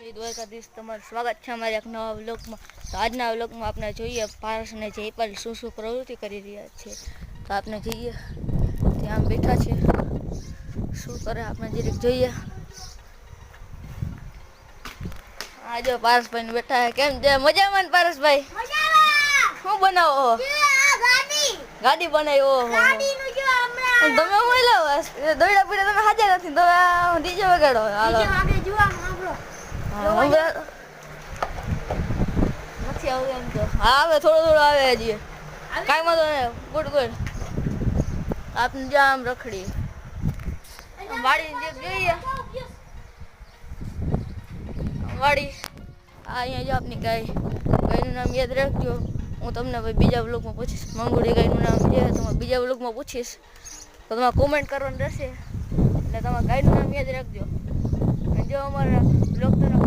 જય દ્વારકાધીશ, તમારું સ્વાગત છે અમારા એક નવા વ્લોગમાં. તો આજના વ્લોગમાં આપણે જોઈએ પારસ અને જયપાલ શું શું પ્રવૃત્તિ કરી રહ્યા છે. તો આપણે જઈએ ત્યાં બેઠા છે, શું કરે આપણે જરીક જોઈએ. આ જો પારસભાઈ બેઠા. કેમ છે? મજામાં ને પારસભાઈ? શું બનાવો? ગાડી બનાવી. ઓહો, તમે હું લાવો દોડા પીડા તમે હાજર નથી. તો ડીજે વગાડો. હાલો નથી આવતું એમ તો. હા, આવે થોડું આવે હજી. કાંઈ વાંધો નહીં. Good good. આપણે જ્યાં આમ રખડી વાડી જે જોઈએ વાડી. અહીંયા જો આપની ગાયનું નામ યાદ રાખજો. હું તમને ભાઈ બીજા બ્લોગમાં પૂછીશ. મંગુડી ગાયનું નામ છે તમે બીજા બ્લોગમાં પૂછીશ. તો તમારે કોમેન્ટ કરવાનું રહેશે, એટલે તમારા ગાયનું નામ યાદ રાખજો. જો અમારા બ્લોગ તરફ